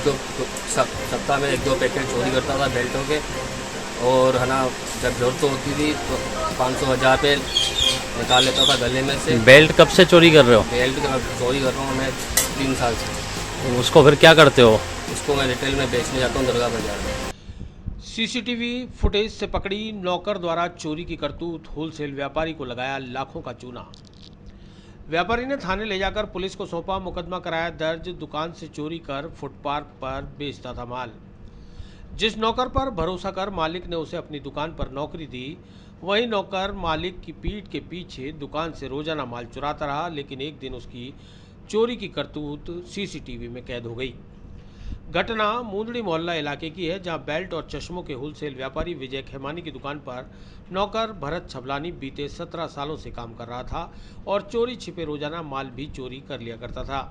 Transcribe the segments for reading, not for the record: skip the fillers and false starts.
सप्ताह में 1-2 पैकेट चोरी करता था बेल्टों के। और है ना, जब ज़रूरत होती थी तो 500-1000 पे निकाल लेता था गले में से। बेल्ट कब से चोरी कर रहे हो? बेल्ट चोरी कर रहा हूँ मैं 3 साल से। उसको फिर क्या करते हो? उसको मैं रिटेल में बेचने जाता हूँ दरगाह बाजार में। सीसीटीवी फुटेज से पकड़ी नौकर द्वारा चोरी की करतूत, होलसेल व्यापारी को लगाया लाखों का चूना। व्यापारी ने थाने ले जाकर पुलिस को सौंपा, मुकदमा कराया दर्ज। दुकान से चोरी कर फुटपाथ पर बेचता था माल। जिस नौकर पर भरोसा कर मालिक ने उसे अपनी दुकान पर नौकरी दी, वही नौकर मालिक की पीठ के पीछे दुकान से रोजाना माल चुराता रहा। लेकिन एक दिन उसकी चोरी की करतूत सीसीटीवी में कैद हो गई। घटना मुंदड़ी मोहल्ला इलाके की है, जहां बेल्ट और चश्मों के होलसेल व्यापारी विजय खेमानी की दुकान पर नौकर भरत छबलानी बीते 17 सालों से काम कर रहा था और चोरी छिपे रोजाना माल भी चोरी कर लिया करता था।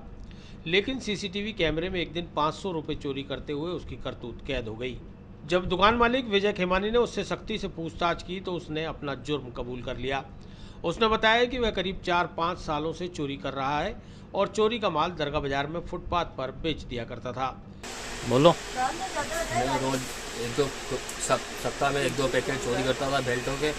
लेकिन सीसीटीवी कैमरे में एक दिन 500 रुपये चोरी करते हुए उसकी करतूत कैद हो गई। जब दुकान मालिक विजय खेमानी ने उससे सख्ती से पूछताछ की तो उसने अपना जुर्म कबूल कर लिया। उसने बताया कि वह करीब 4-5 सालों से चोरी कर रहा है और चोरी का माल दरगाह बाजार में फुटपाथ पर बेच दिया करता था। बोलो। मैं रोज 1-2 सप्ताह में 1-2 पैकेट चोरी करता था बेल्टों के।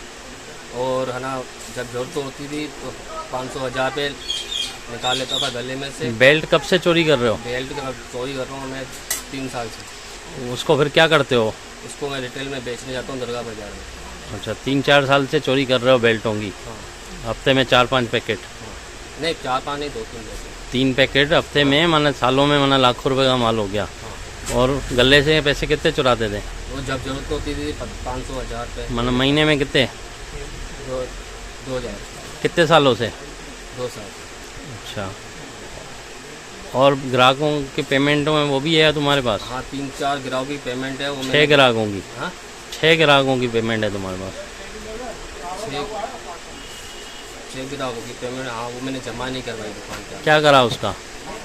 और है ना, जब ज़रूरत होती थी तो 500-1000 पे निकाल लेता था गले में से। बेल्ट कब से चोरी कर रहे हो? बेल्ट चोरी कर रहा हूँ मैं 3 साल से। उसको फिर क्या करते हो? उसको मैं रिटेल में बेचने जाता हूँ दरगाह बाजार में। अच्छा, 3-4 साल से चोरी कर रहे हो बेल्टों की? हाँ। हफ्ते में 4-5 पैकेट? हाँ। नहीं, 4-5 नहीं, 2-3 पैकेट। 3 पैकेट हफ्ते में, माने सालों में माने लाखों रुपए का माल हो गया। हाँ। और गले से पैसे कितने चुराते थे? वो जब ज़रूरत होती थी 500-1000 पे। माने महीने में कितने? 2000। कितने सालों से? 2 साल। अच्छा, और ग्राहकों के पेमेंटों में वो भी है तुम्हारे पास? हाँ, 3-4 ग्राहकों की पेमेंट है वो। 6 ग्राहकों की? हाँ, 6 ग्राहकों की पेमेंट है तुम्हारे पास? 6 ग्राहकों की पेमेंट। हाँ, वो मैंने जमा नहीं करवाई दुकान पर। क्या करा उसका?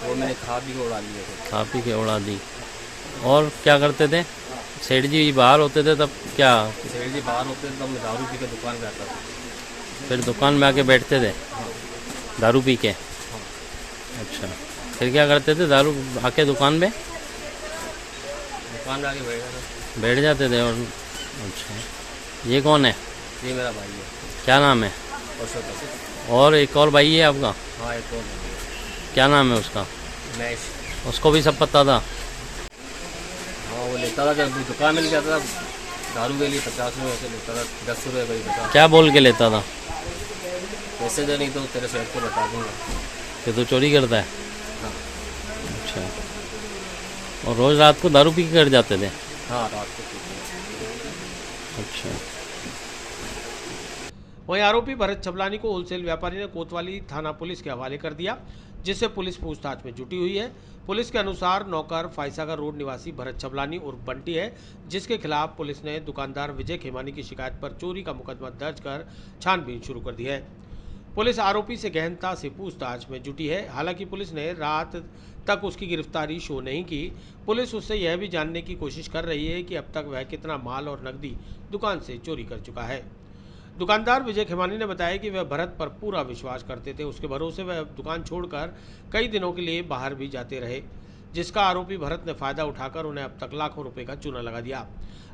वो मैंने खा पी के उड़ा लिए थे। खा पी के उड़ा दी। और क्या करते थे? सेठ जी बाहर होते थे तब क्या? सेठ जी बाहर होते थे तब मैं दारू पी के दुकान पे आता था। फिर दुकान में आके बैठते थे दारू पी के? अच्छा, फिर क्या करते थे? दारू आके दुकान पे दुकान में आके बैठ जाते थे। और अच्छा, ये कौन है? ये मेरा भाई है। क्या नाम है? और एक और भाई है आपका? हाँ, एक और भाई है। क्या नाम है उसका? मैश। उसको भी सब पता था? हाँ, वो लेता था, जब दुकान में लेके आता था दारू के लिए 50 रुपये ऐसे लेता था, 10 रुपये भाई बता। क्या बोल के लेता था? पैसे दे नहीं तो तेरे सेठ को बता दूंगा कि तू चोरी करता है? हाँ। अच्छा, और रोज़ रात को दारू पी के घर जाते थे? हाँ, रात को पीते हैं। अच्छा। वहीं आरोपी भरत छबलानी को होलसेल व्यापारी ने कोतवाली थाना पुलिस के हवाले कर दिया, जिससे पुलिस पूछताछ में जुटी हुई है। पुलिस के अनुसार नौकर फाइसागर रोड निवासी भरत छबलानी उर्फ बंटी है, जिसके खिलाफ पुलिस ने दुकानदार विजय खेमानी की शिकायत पर चोरी का मुकदमा दर्ज कर छानबीन शुरू कर दी है। पुलिस आरोपी से गहनता से पूछताछ में जुटी है। हालांकि पुलिस ने रात तक उसकी गिरफ्तारी शो नहीं की। पुलिस उससे यह भी जानने की कोशिश कर रही है कि अब तक वह कितना माल और नकदी दुकान से चोरी कर चुका है। दुकानदार विजय खेमानी ने बताया कि वह भरत पर पूरा विश्वास करते थे। उसके भरोसे वह दुकान छोड़कर कई दिनों के लिए बाहर भी जाते रहे, जिसका आरोपी भरत ने फायदा उठाकर उन्हें अब तक लाखों रुपए का चूना लगा दिया।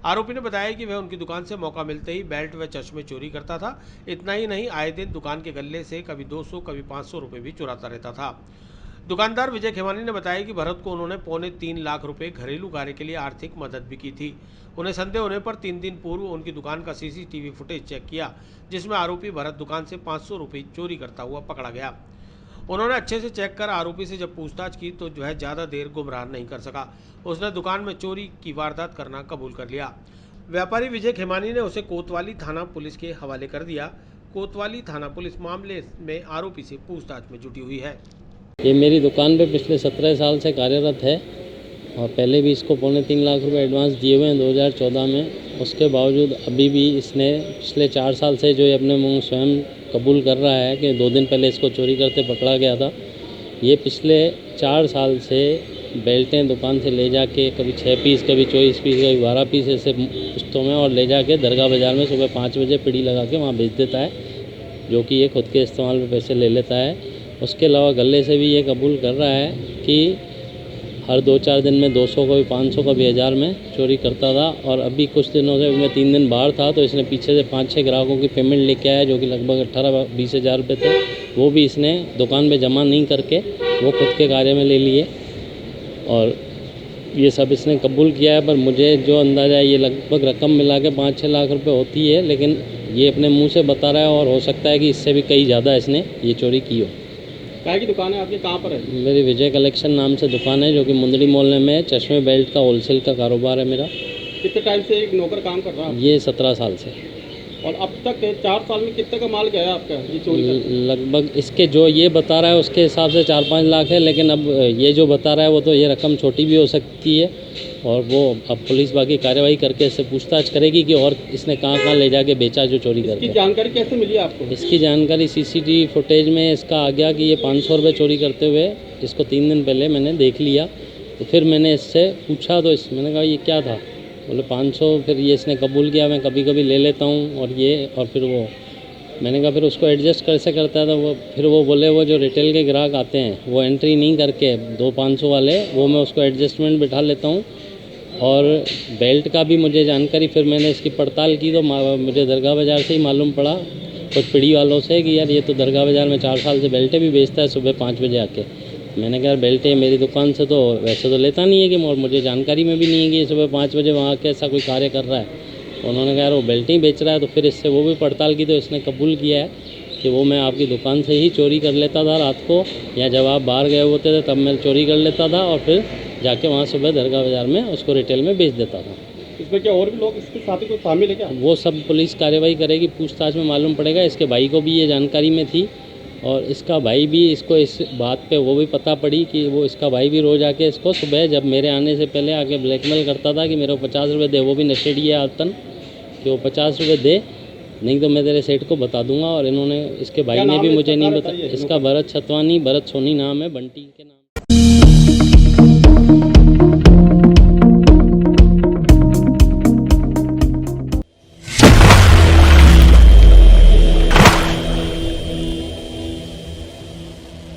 आरोपी ने बताया कि वह उनकी दुकान से मौका मिलते ही बेल्ट व चश्मे चोरी करता था। इतना ही नहीं, आए दिन दुकान के गल्ले से कभी 200 कभी 500 रुपये भी चुराता रहता था। दुकानदार विजय खेमानी ने बताया कि भरत को उन्होंने 3.25 लाख रुपए घरेलू कार्य के लिए आर्थिक मदद भी की थी। उन्हें संदेह होने पर 3 दिन पूर्व उनकी दुकान का सीसीटीवी फुटेज चेक किया, जिसमें आरोपी भरत दुकान से 500 रुपये चोरी करता हुआ पकड़ा गया। उन्होंने अच्छे से चेक कर आरोपी से जब पूछताछ की तो जो है ज़्यादा देर गुमराह नहीं कर सका। उसने दुकान में चोरी की वारदात करना कबूल कर लिया। व्यापारी विजय खेमानी ने उसे कोतवाली थाना पुलिस के हवाले कर दिया। कोतवाली थाना पुलिस मामले में आरोपी से पूछताछ में जुटी हुई है। ये मेरी दुकान पे पिछले 17 साल से कार्यरत है और पहले भी इसको 3.25 लाख रुपए एडवांस दिए हुए हैं 2014 में। उसके बावजूद अभी भी इसने पिछले 4 साल से जो ये अपने मुंह स्वयं कबूल कर रहा है कि 2 दिन पहले इसको चोरी करते पकड़ा गया था। ये पिछले 4 साल से बेल्टें दुकान से ले जाके कभी 6 पीस, कभी 24 पीस, कभी 12 पीस ऐसे किस्तों में और ले जाके दरगाह बाज़ार में सुबह 5 बजे पीढ़ी लगा के वहाँ बेच देता है, जो कि ये खुद के इस्तेमाल में पैसे ले लेता है। उसके अलावा गले से भी ये कबूल कर रहा है कि हर 2-4 दिन में 200 का भी, 500 का भी, 1000 में चोरी करता था। और अभी कुछ दिनों से मैं 3 दिन बाहर था तो इसने पीछे से 5-6 ग्राहकों की पेमेंट लेके आया, जो कि लगभग 18-20 हज़ार रुपये थे। वो भी इसने दुकान पे जमा नहीं करके वो खुद के कार्य में ले लिए और ये सब इसने कबूल किया है। पर मुझे जो अंदाज़ा है ये लगभग रकम मिला के 5-6 लाख रुपए होती है, लेकिन ये अपने मुंह से बता रहा है और हो सकता है कि इससे भी कई ज़्यादा इसने ये चोरी की हो। काय की दुकान है आपकी, कहाँ पर है? मेरी विजय कलेक्शन नाम से दुकान है, जो कि मुंदड़ी मोहल्ले में है। चश्मे बेल्ट का होलसेल का कारोबार है मेरा। कितने टाइम से एक नौकर काम कर रहा है? ये 17 साल से। और अब तक 4 साल में कितने का माल गया है आपका ये चोरी करके? लगभग इसके जो ये बता रहा है उसके हिसाब से 4-5 लाख है, लेकिन अब ये जो बता रहा है वो तो ये रकम छोटी भी हो सकती है। और वो अब पुलिस बाकी कार्रवाई करके इससे पूछताछ करेगी कि और इसने कहाँ ले जाके बेचा जो चोरी इसकी करके। जानकारी कैसे मिली आपको? इसकी जानकारी सीसीटीवी फुटेज में इसका आ गया कि ये 500 रुपये चोरी करते हुए इसको 3 दिन पहले मैंने देख लिया। तो फिर मैंने इससे पूछा तो मैंने कहा ये क्या था, बोले 500। फिर ये इसने कबूल किया मैं कभी कभी ले लेता हूँ और फिर वो मैंने कहा फिर उसको एडजस्ट कैसे करता है तो वो बोले वो जो रिटेल के ग्राहक आते हैं वो एंट्री नहीं करके 200-500 वाले वो मैं उसको एडजस्टमेंट बिठा लेता हूँ। और बेल्ट का भी मुझे जानकारी, फिर मैंने इसकी पड़ताल की तो मुझे दरगाह बाज़ार से ही मालूम पड़ा कुछ पीढ़ी वालों से कि यार ये तो दरगाह बाज़ार में 4 साल से बेल्टें भी बेचता है सुबह 5 बजे आके। मैंने कहा यार बेल्टें मेरी दुकान से तो वैसे तो लेता नहीं है कि, और मुझे जानकारी में भी नहीं है कि सुबह 5 बजे वहाँ के ऐसा कोई कार्य कर रहा है। तो उन्होंने कहा यार वो बेल्टें ही बेच रहा है। तो फिर इससे वो भी पड़ताल की तो इसने कबूल किया है कि वो मैं आपकी दुकान से ही चोरी कर लेता था रात को, या जब आप बाहर गए होते थे तब मैं चोरी कर लेता था और फिर जाके वहाँ सुबह दरगाह बाज़ार में उसको रिटेल में बेच देता था। इसमें क्या और भी लोग इसके साथ ही कोई शामिल है क्या? वो सब पुलिस कार्रवाई करेगी, पूछताछ में मालूम पड़ेगा। इसके भाई को भी ये जानकारी में थी और इसका भाई भी इसको इस बात पे वो भी पता पड़ी कि वो इसका भाई भी रोज़ आके इसको सुबह जब मेरे आने से पहले आके ब्लैकमेल करता था कि मेरे को 50 रुपये दे। वो भी नशेड़ी है आदतन कि वो 50 रुपये दे नहीं तो मैं तेरे सेठ को बता दूंगा। और इन्होंने इसके भाई ने भी मुझे नहीं बताया। इसका भरत छतवानी, भरत सोनी नाम है, बंटी के नाम।